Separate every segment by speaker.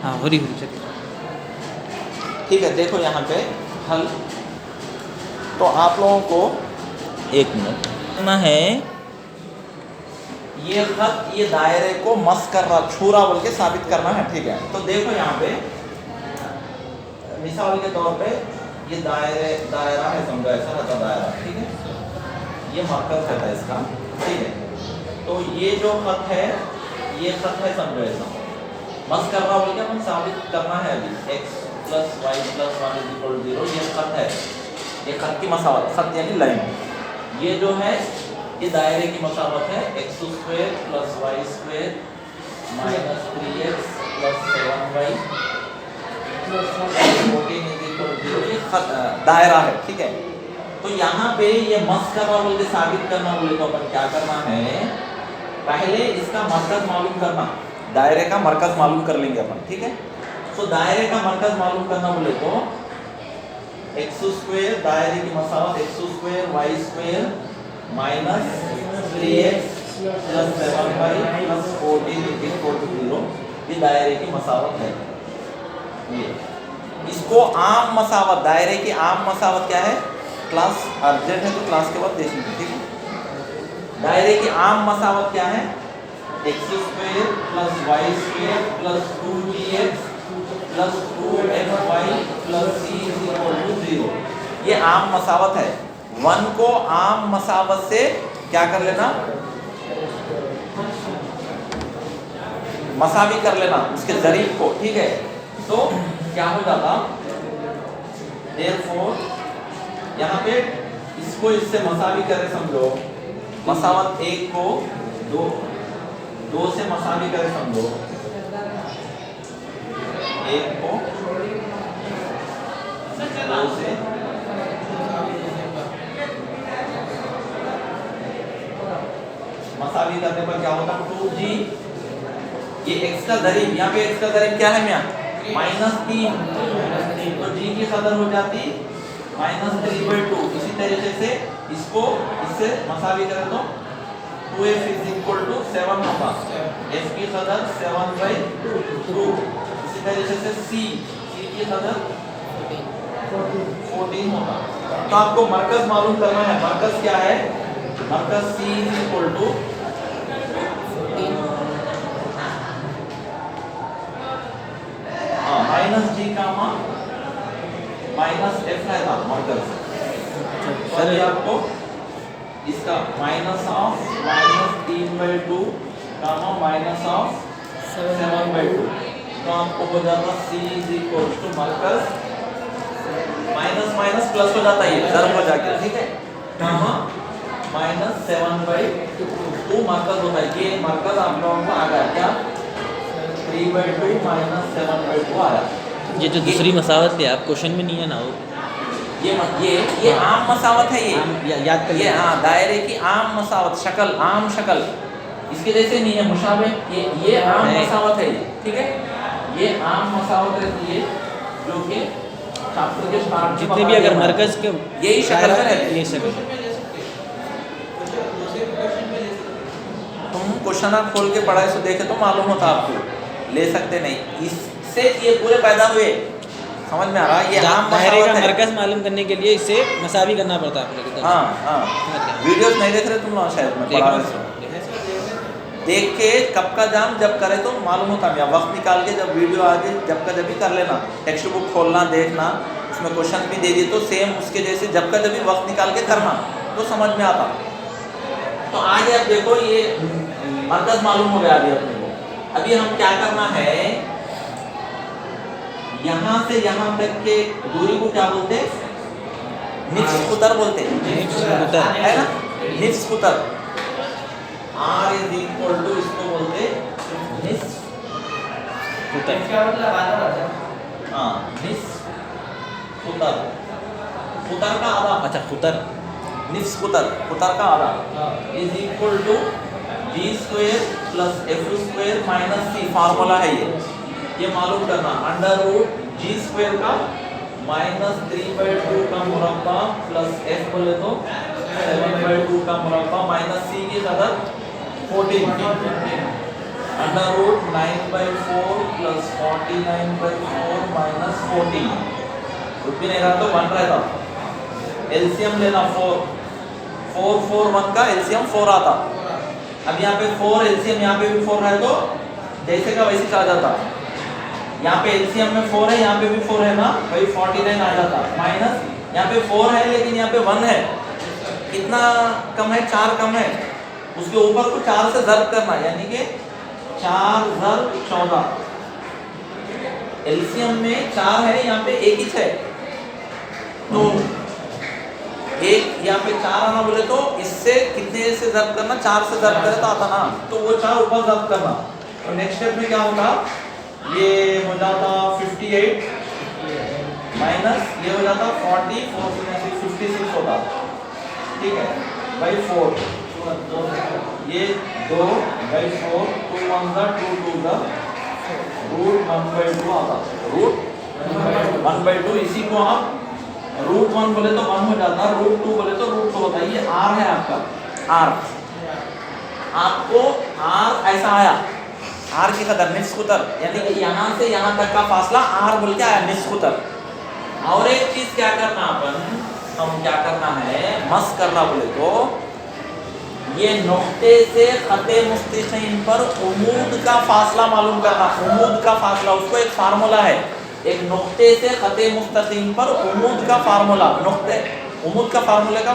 Speaker 1: हाँ हो रही चलिए।
Speaker 2: ठीक है, देखो यहाँ पे हल। तो आप लोगों को एक मिनट करना है, ये खत ये दायरे को मस कर रहा, छू रहा बोल के साबित करना है। ठीक है, तो देखो यहाँ पे मिसाल के तौर पे ये दायरा है, समझो ऐसा रहता दायरा। ठीक है, ये मरकज रहता है इसका। ठीक है, तो ये जो खत है, ये खत है, समझो ऐसा मस कर रहा बोल के हम साबित करना है अभी। x + y + 1 = 0, ये खत है, ये खत की मसावत, खत यानी लाइन। ये जो है ये दायरे की मसावत है, x² + y² - 3x + 7y + 14 = 0, ये खत दायरा है। ठीक है, तो यहाँ पे ये मस करना बोल के साबित करना बोले तो अपन क्या करना है, पहले इसका मरकज मालूम करना, दायरे का मरकज मालूम कर लेंगे अपन। ठीक है, तो दायरे का मरकज मालूम करना बोले तो x² दायरे की मसावत x² - y² - 3x + 7y + 14 = 0, ये दायरे की मसावत है। ये इसको आम मसावत, दायरे की आम मसावत क्या है, क्लास अर्जेंट है तो क्लास के बाद देखेंगे। ठीक है, दायरे की आम मसावत क्या है, x² + y² + 2gx + 2fy + c = 0, ये आम मसावत है। 1 को आम मसावत से क्या कर लेना, मसावी कर लेना उसके जरीब को। ठीक है, तो क्या हो जाता, therefore यहाँ पे इसको इससे मसावी करे, समझो मसावत 1 को 2 से मसावी करे, समझो 1 को 2 से मसावी करने पर क्या होता, 2g, ये x का दरीब, यहाँ पे x का दरीब क्या है मियाँ, -3, तो g की कदर हो जाती -3/2। इसी तरीके से इसको इससे मसावी करें तो 2f = 7 होगा, f की कदर 7/2। इसी तरीके से c की कदर 14 होगा। तो आपको मरकज मालूम करना है, मरकज क्या है, मरकज c = -g -f है था मरकज। तो ये आपको इसका -3/2 -7/2, तो आपको हो जाता c = मरकज माइनस प्लस हो जाता है, ये ज़र्ब हो जाके। ठीक है, -7/2 मरकज होता है। ये मरकज आप लोगों को आ गया क्या, 3/2 -7/2 आया।
Speaker 1: ये जो दूसरी मसावत है आप क्वेश्चन में नहीं है ना वो,
Speaker 2: ये आम मसावत है, ये
Speaker 1: याद कर
Speaker 2: ये हाँ दायरे की आम मसावत, शक्ल, आम शक्ल इसके जैसे नहीं है, मुशाबे, ये आम मसावत है। ठीक है, ये आम मसावत रहती है जो कि छात्र के स्टार्ट
Speaker 1: जितने भी अगर मरकज के
Speaker 2: यही शक्ल है,
Speaker 1: ये शक्ल।
Speaker 2: तुम क्वेश्चन खोल के पढ़ाई से देखे तो मालूम होता, आपको ले सकते नहीं, इससे ये पूरे पैदा हुए, समझ में आ रहा है। ये आम
Speaker 1: दायरे का
Speaker 2: मसावत है,
Speaker 1: मरकज मालूम करने के लिए इसे मसावी करना पड़ता है आप लोगों को।
Speaker 2: हाँ, वीडियोस नहीं देख रहे तुम लोग, शायद मैं पढ़ा रहे हो, देख के कब का जाम जब करे तो मालूम होता है। वक्त निकाल के जब वीडियो आ जाए, जब का जब भी कर लेना, टेक्स्ट बुक खोलना, देखना, उसमें क्वेश्चन भी दे दिए तो सेम उसके जैसे जब का जब भी वक्त निकाल के करना, तो समझ में आता। तो आगे अब देखो, ये मरकज मालूम हो गया अभी अपने को। अभी हम क्या करना है, यहाँ से यहाँ तक के दूरी को क्या बोलते हैं, निफ्स कुतर बोलते हैं, है ना, निफ्स कुतर। R = इसको बोलते निफ्स कुतर। हाँ, निफ्स कुतर, कुतर का आधा।
Speaker 1: अच्छा, कुतर,
Speaker 2: निफ्स कुतर, कुतर का आधा = g² + f² - c, फार्मूला है ये मालूम करना। √g² का -3/2 का मुरब्बा प्लस f बोले तो 7/2 का मुरब्बा माइनस c की कदर 14। 9/4 प्लस 49/4 माइनस 14 कुछ भी नहीं रहा तो 1 रहता। एलसीएम लेना 4 1 का एलसीएम 4 आता। अब यहाँ पे 4 एलसीएम यहाँ पे भी 4 है तो जैसे का वैसे आ जाता। यहाँ पे एलसीएम में 4 है, यहाँ पे भी 4 है ना भाई 49 आ जाता। माइनस यहाँ पे 4 है लेकिन यहाँ पे 1 है, कितना कम है 4 कम है, उसके ऊपर को 4 से ज़र्ब करना यानी कि 4 ज़र्ब 14। एलसीएम में 4 है, यहाँ पे एक ही है तो एक यहाँ पे 4 आना बोले तो इससे कितने से ज़र्ब करना, 4 से ज़र्ब करे तो आता ना, तो वो 4 ऊपर ज़र्ब करना। तो नेक्स्ट स्टेप में क्या होगा, ये हो जाता 58 माइनस ये हो जाता 40 56 होता, ठीक है बाई 4 ये 2/4 2 1 2 2 का रूट 1/2 आता। रूट 1/2 इसी को आप रूट 1 बोले तो 1 हो जाता, रूट 2 बोले तो रूट 2 होता। ये r है आपका, r आपको r ऐसा आया, r की कदर निस्कुतर यानी कि यहाँ से यहाँ तक का फासला r बोल के आया निस्कुतर। और एक चीज क्या करना अपन, हम क्या करना है मस करना बोले तो ये नुक्ते से खते मुस्तकीम पर उमूद का फासला मालूम करना। उमूद का फासला उसको एक फार्मूला है, एक नुक्ते से खते मुस्तकीम पर उमूद का फार्मूला, नुक्ते उमूद का फार्मूले का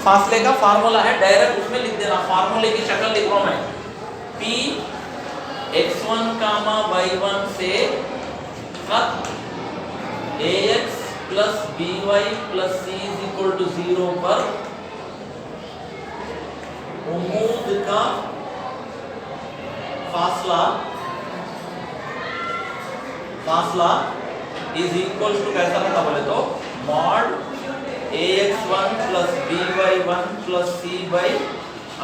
Speaker 2: फासले का फार्मूला है, डायरेक्ट उसमें लिख देना। फार्मूले की शक्ल लिख रहा हूं मैं, p x1 y1 से खत ax plus by plus c is equal to 0 पर उमूद का फासला इज इक्वल टू कैसा रहता बोले तो mod ax1 plus by1 plus c by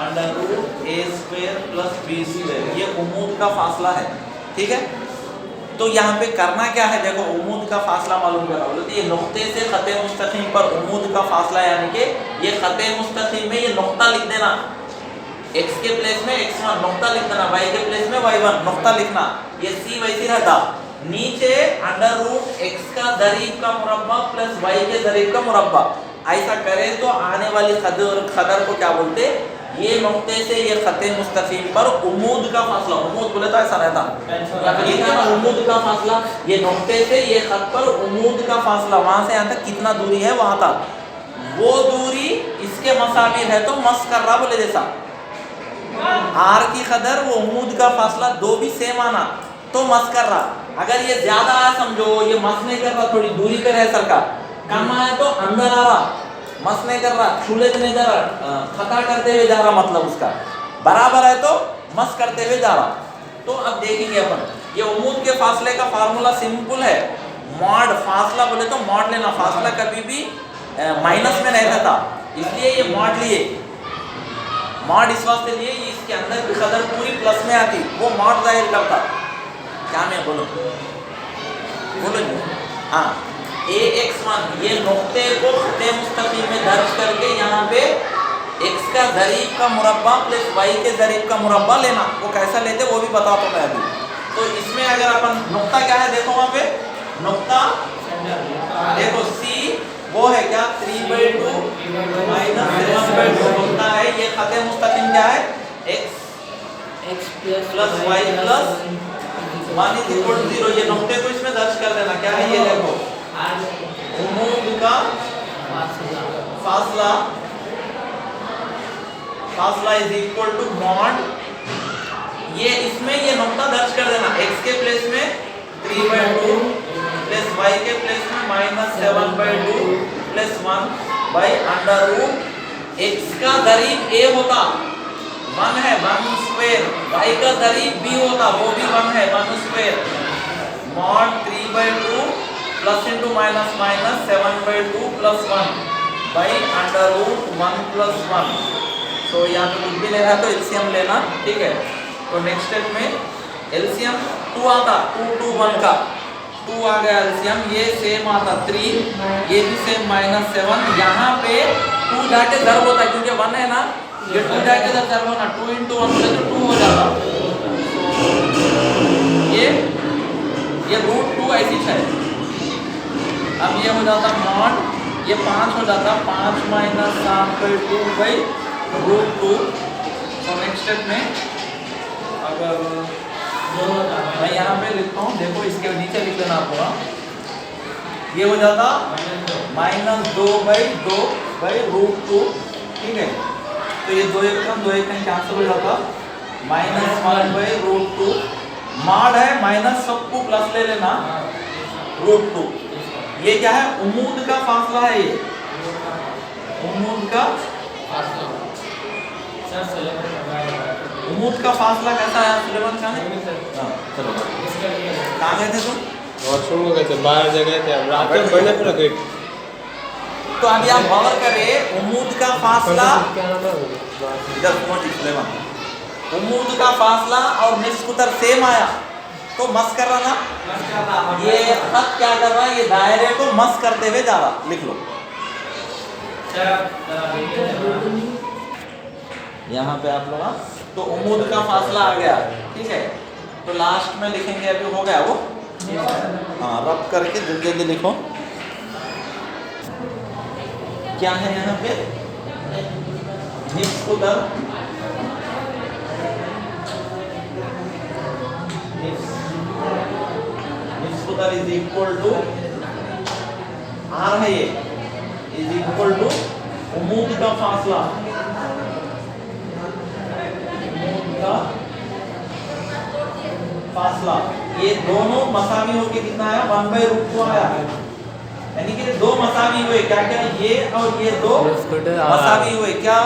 Speaker 2: under root a square plus b square, ये उमूद का फासला है, ठीक है। तो यहाँ पे करना क्या है, देखो उमूद का फासला मालूम करना बोले तो ये नुक्ते से खते मुस्तकीम पर उमूद का फासला यानी कि ये खते मुस्तकीम में ये नुक्ता लिख देना, x के प्लेस में x1 नुक्ता लिख देना, y के प्लेस में y1 नुक्ता लिखना, ये c वैसी रहता। नीचे अंडर रूट x का दरीब का मुरब्बा प्लस y के दरीब का मुरब्बा, ऐसा करें तो आने वाली खदर को क्या बोलते, ये नुक्ते से ये खते मुस्तकीम पर उमूद का फासला, उमूद बोले तो ऐसा रहता उमूद का फासला, ये नुक्ते से ये खत पर उमूद का फासला, वहां से यहाँ तक कितना दूरी है वहां तक, वो दूरी इसके मसाबिर है तो मस कर रहा बोले जैसा r की कदर वो उमूद का फासला दो भी सेम आना तो मस कर रहा। अगर ये ज्यादा आया समझो ये मस नहीं कर रहा, थोड़ी दूरी पे है सरकार, कम आया तो अंदर आ रहा, मस नहीं कर रहा, छूले नहीं जा रहा, खता करते हुए जा रहा, मतलब उसका बराबर है तो मस करते हुए जा रहा। तो अब देखेंगे अपन, ये उमूद के फासले का फार्मूला सिंपल है, मॉड फासला बोले तो मॉड लेना, फासला कभी भी माइनस में नहीं रहता, इसलिए ये मॉड लिए, मॉड इस वास्ते लिए इसके अंदर की कदर पूरी प्लस में आती, वो मॉड जाहिर करता। क्या मैं बोलो हाँ, ax1 ये नुक्ते को खते मुस्तकीम में दर्ज करके यहाँ पे x का ज़रीब का मुरब्बा प्लस y के ज़रीब का मुरब्बा लेना, वो कैसा लेते वो भी बताता हूँ मैं अभी। तो इसमें अगर अपन नुक्ता क्या है देखो, वहाँ पे नुक्ता देखो c वो है क्या 3/2 माइनस 7/2 होता है, ये खते मुस्तकीम क्या है x plus y plus 1 is equal to 0, ये नुक्ते को इसमें दर्ज कर देना। क्या है ये देखो, उमूद का फासला इज इक्वल टू मॉड, ये इसमें ये नुक्ता दर्ज कर देना, x के प्लेस में 3/2 प्लस y के प्लेस में minus 7/2 plus 1 by under root x का दरीब a होता 1 है 1 स्क्वायर, y का दरीब b होता वो भी 1 है 1 square, mod 3/2 plus into minus minus 7/2 plus 1 by under root 1 plus 1। तो यहाँ पे कुछ भी ले रहा है तो एलसीएम लेना, ठीक है। तो नेक्स्ट स्टेप में एलसीएम 2 आता, 2 2 1 का 2 आ गया एलसीएम, ये सेम आता 3, ये भी सेम माइनस 7, यहाँ पे 2 जाके ज़र्ब होता है क्योंकि 1 है ना, ये 2 जाके ज़र्ब होना, 2 इंटू 1 बोले तो 2 हो जाता, ये √2 ऐसी है। अब ये हो जाता मॉड, ये 5 हो जाता 5 माइनस 7/2/√2। तो नेक्स्ट स्टेप में अगर मैं यहाँ पे लिखता हूँ, देखो इसके नीचे लिख लेना आपको, ये हो जाता -2/2/√2। ठीक है, तो ये 2 एक कैंसिल हो जाता, -1/√2। मॉड है माइनस, सबको प्लस ले लेना, √2। ये क्या है? उम्मीद का फासला है। ये उम्मीद का फासला कैसा है सुलेमान खान? चलो कहाँ गए थे तुम?
Speaker 3: वॉशरूम में गए थे, बाहर जगह थे, अब रात में बढ़ने पर गए।
Speaker 2: तो अभी आप गौर करें, उम्मीद का फासला, इधर सुलेमान, उम्मीद का फासला और निस्कुतर सेम आया तो मस कर रहा ना, ये खत क्या कर रहा है? ये दायरे को मस करते हुए जा रहा। लिख लो यहाँ पे आप लोग, तो उम्मीद का फासला आ गया। ठीक है, तो लास्ट में लिखेंगे, अभी हो गया वो। हाँ, रब करके जल्दी जल्दी लिखो। क्या है यहाँ पे? निस्कुतर इज इक्वल टू आर है, ये इज इक्वल टू उम्मीद का फासला, उम्मीद का फासला। ये दोनों मसावी होके कितना आया? 1/√2 आया। यानी कि दो मसावी हुए, क्या क्या? ये और ये दो मसावी हुए, क्या?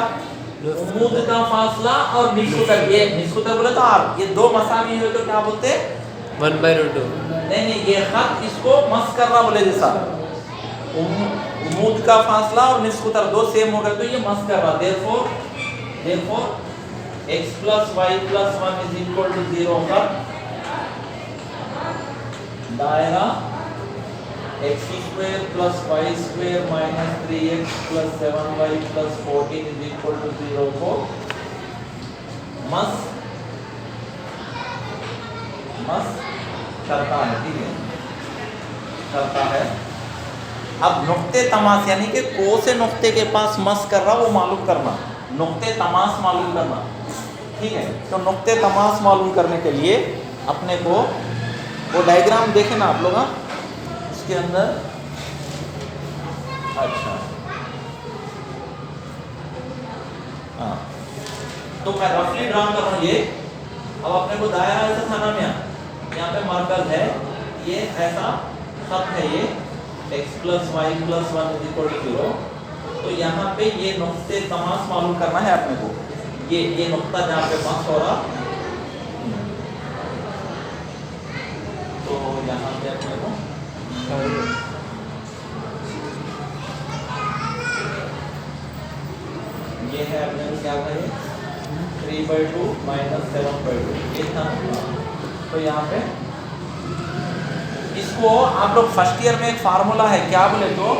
Speaker 2: उम्मीद का फासला और निस्कुतर। ये निस्कुतर बोले तो आर, ये दो मसावी हुए तो क्या बोलते?
Speaker 3: 1/√2।
Speaker 2: नहीं, ये खत इसको मस कर रहा बोले जैसा। उम्मीद का फासला और निस्कुतर दो सेम हो गए तो ये मस कर रहा। देयरफॉर x + y + 1 = 0 का दायरा x² + y² - 3x + 7y + 14 = 0 को मस करता है। ठीक है, करता है। अब नुक्ते तमास यानी कि को से नुक्ते के पास मस कर रहा, वो मालूम करना, नुक्ते तमास मालूम करना। ठीक है, तो नुक्ते तमास मालूम करने के लिए अपने को वो डायग्राम देखे ना आप लोग, इसके अंदर। अच्छा, हाँ, तो मैं रफली ड्रा कर रहा हूँ ये। अब अपने को दायरा ऐसा था ना, यहाँ पे मरकज है, ये ऐसा खत है, ये x + y + 1 = 0। तो यहाँ पे ये नुक्ते तमास मालूम करना है अपने को। ये नुक्ता जहाँ पे मस हो रहा, तो यहाँ पे अपने को ये है, अपने को क्या करें? 3/2 - 7/2 ये था। तो यहाँ पे इसको आप लोग फर्स्ट ईयर में एक फार्मूला है, क्या बोले तो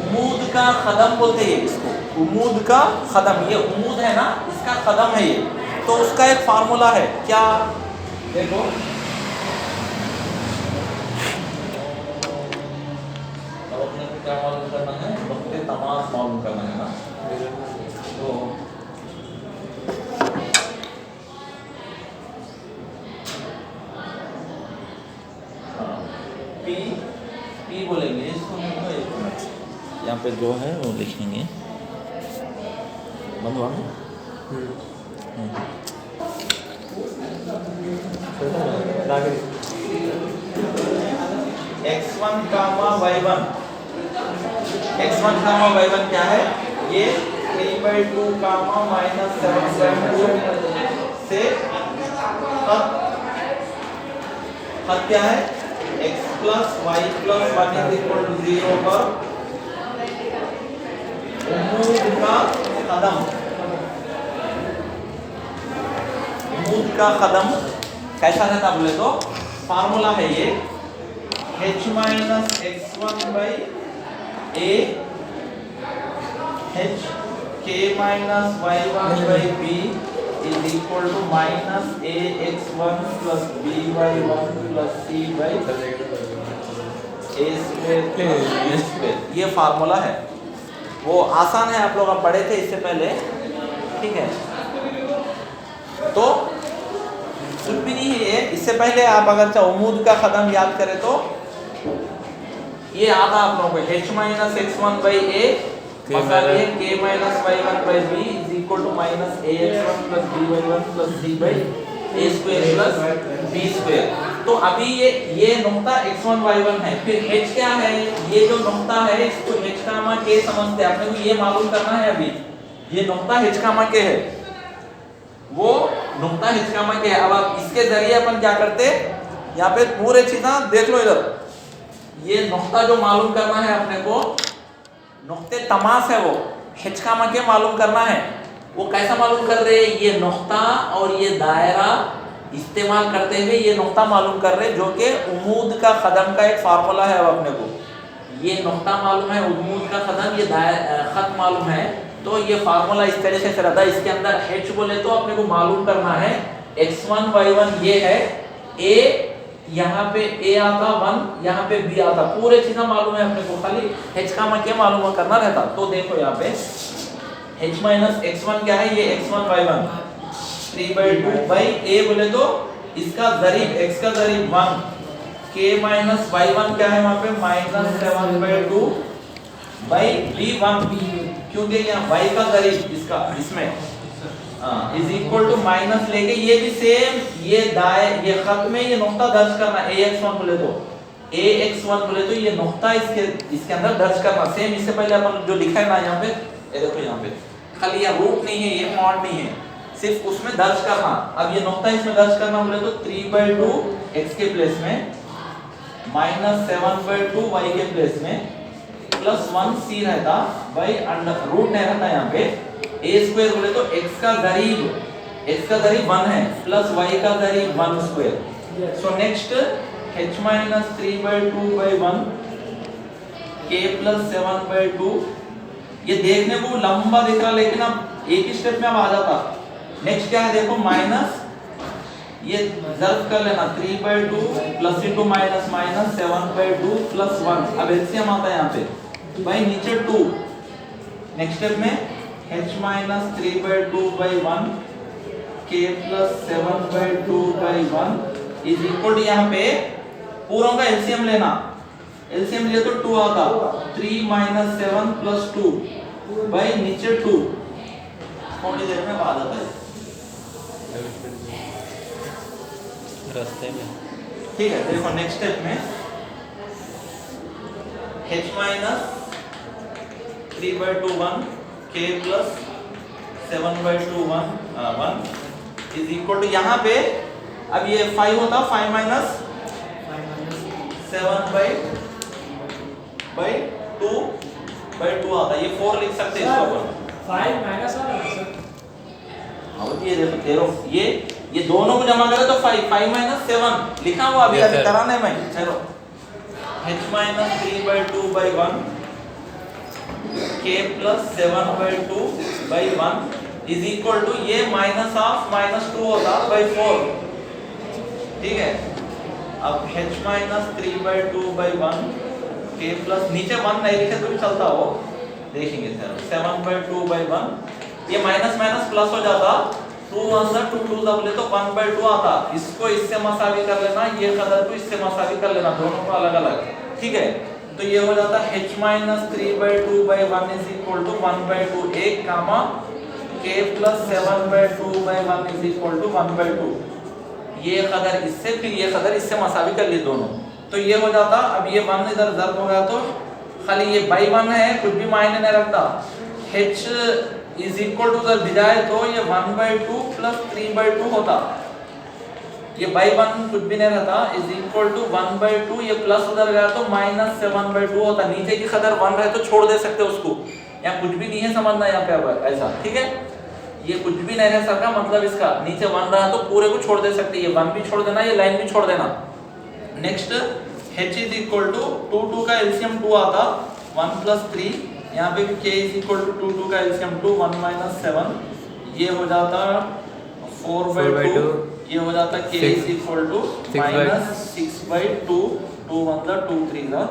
Speaker 2: उम्मीद का कदम बोलते हैं इसको। उम्मीद का कदम, ये उम्मीद है ना, इसका कदम है ये। तो उसका एक फार्मूला है, क्या? देखो, अब अपने को क्या मालूम करना है? नुक्ते तमास मालूम करना है ना। तो पी बोलेंगे इसको, यहाँ पे जो है वो लिखेंगे। बंद हुआ ना? x1, y1, x1, y1 क्या है? ये 3/2, -7/2 से खत क्या है? x + y + 1 = 0 पर उम्मीद का कदम, उम्मीद का कदम कैसा रहता बोले तो फार्मूला है ये, h - x1/a h k - y1/b is equal to minus ax1 plus by1 plus c by a square. ये फार्मूला है, वो आसान है, आप लोग आप पढ़े थे इससे पहले, ठीक है। तो कुछ भी नहीं है ये, इससे पहले आप अगर चाहे उमूद का कदम याद करें तो ये आता आप लोगों को h minus x1 by a मसाले k minus y1 by b is equal to minus ax1 plus by1 plus c by a square plus b square. तो अभी ये नुक्ता x1 y1 है, फिर h क्या है, ये जो नुक्ता है इसको h कामा k समझते हैं, आपने को ये मालूम करना है। अभी ये नुक्ता h कामा k है, वो नुक्ता h कामा k है। अब आप इसके जरिए अपन क्या करते, यहाँ पे पूरे चीज़ें देख लो इधर, ये नुक्ता जो मालूम करना है अपने को, नुक्ते तमास है वो h कामा k मालूम करना है। वो कैसा मालूम कर रहे हैं, ये नुक्ता और ये दायरा इस्तेमाल करते हुए ये नुक्ता मालूम कर रहे हैं, जो कि उमूद का कदम का एक फार्मूला है। अब अपने को ये नुक्ता मालूम है, उमूद का कदम, ये खत मालूम है, तो ये फार्मूला इस तरीके से रहता है। इसके अंदर h बोले तो अपने को मालूम करना है x1 y1 ये है, a यहाँ पे a आता 1, यहाँ पे b आता, पूरे चीज़ें मालूम है अपने को, खाली h कामा k मालूम करना रहता। तो देखो यहाँ पे h माइनस x1 क्या है, ये x1 y1 3/2 बाई a बोले तो इसका जरीब x का जरीब 1, k माइनस y1 क्या है वहाँ पे माइनस 7/2 बाई b1, क्योंकि यहाँ y का जरीब इसका इसमें इज इक्वल टू माइनस लेके ये भी सेम, ये खत में ये नुक्ता दर्ज करना, ax1 बोले तो ये नुक्ता इसके अंदर दर्ज करना सेम। इससे पहले अपन जो लिखा है ना यहाँ पे, ये देखो यहाँ पे खाली ये रूट नहीं है, ये मॉड नहीं है, सिर्फ उसमें दर्ज करना। अब ये नुक्ता इसमें दर्ज करना बोले तो 3/2 x के प्लेस में माइनस 7/2 y के प्लेस में प्लस 1 c रहता बाई अंडर रूट नहीं रहता यहाँ पे a स्क्वायर बोले तो x का दरीब 1 है प्लस y का दरीब 1 square. So next h minus 3/2 by 1 k plus 7/2, ये देखने को लंबा दिख रहा लेकिन अब एक ही स्टेप में अब आ जाता। नेक्स्ट क्या है देखो, माइनस ये जर्ब कर लेना 3/2 plus into minus minus 7/2 plus 1, अब एलसीएम आता है यहाँ पे भाई नीचे 2। नेक्स्ट स्टेप में h minus 3/2 by 1 k plus 7/2 by 1 is equal to यहाँ पे पूरों का एलसीएम लेना, एलसीएम लिए तो 2 आता, 3 माइनस 7 प्लस 2 बाई नीचे 2, थोड़ी देर में बाद आता है
Speaker 1: रास्ते में,
Speaker 2: ठीक है। देखो नेक्स्ट स्टेप में h minus 3/2 1 k plus 7/2 1 is equal to यहाँ पे अब ये 5 होता, 5 माइनस 7/2 आता, ये 4 लिख सकते हैं इसको अपन
Speaker 4: 5 माइनस
Speaker 2: अब ये देखो ये दोनों को जमा करें तो 5 माइनस 7 लिखा हुआ अभी
Speaker 3: Yes, sir.
Speaker 2: कराने में। चलो h minus 3/2 by 1 k plus 7/2 by 1 is equal to ये माइनस ऑफ माइनस 2 होता बाई 4, ठीक है। अब h minus 3/2 by 1 k plus नीचे 1 नहीं लिखे तो भी चलता हो, देखेंगे सर 7/2 बाई 1, ये माइनस माइनस प्लस हो जाता, 2 अंदर 2 2 बोले तो 1/2 आता, इसको इससे मसावी कर लेना, ये कदर को इससे मसावी कर लेना, दोनों को अलग अलग, ठीक है। तो ये हो जाता h minus 3/2 by 1 is equal to 1/2 1 comma k plus 7/2 by 1 is equal to 1/2, ये कदर इससे फिर ये कदर इससे मसावी कर ली दोनों, तो ये हो जाता। अब ये 1 इधर ज़र्ब हो गया तो खाली ये बाई 1 है, कुछ भी मायने नहीं रखता, h इज इक्वल टू उधर भिजाए तो ये 1/2 प्लस 3/2 होता, ये बाई 1 कुछ भी नहीं रहता, इज इक्वल टू 1/2, ये प्लस उधर गया तो माइनस 7/2 होता, नीचे की कदर 1 रहे तो छोड़ दे सकते उसको, यहाँ कुछ भी नहीं है समझना यहाँ पे अब ऐसा, ठीक है। ये कुछ भी नहीं रह सकता, मतलब इसका नीचे 1 रहा तो पूरे को छोड़ दे सकते, ये 1 भी छोड़ देना, ये लाइन भी छोड़ देना। Next h is equal to 2 का एलसीएम 2 आता, 1 प्लस 3, यहाँ पे भी k इज इक्वल टू 2 का एलसीएम 2 1 माइनस 7, ये हो जाता 4/2 ये हो जाता k is equal to minus 6/2 2 मतलब 2 3 का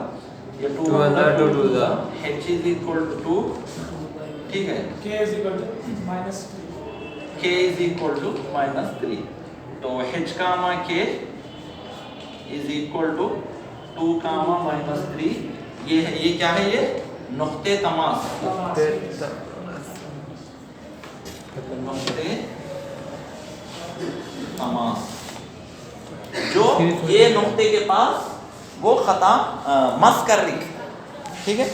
Speaker 2: ये 2 मतलब 2 2 का h इज इक्वल टू 2 ठीक है
Speaker 4: k is equal to minus 3
Speaker 2: k is equal to -3 तो h comma k is equal to 2 comma -3 ये है ये क्या है ये नुक्ते तमास नुक्ते तमास जो ये नुक्ते के पास वो खता मस कर रही ठीक है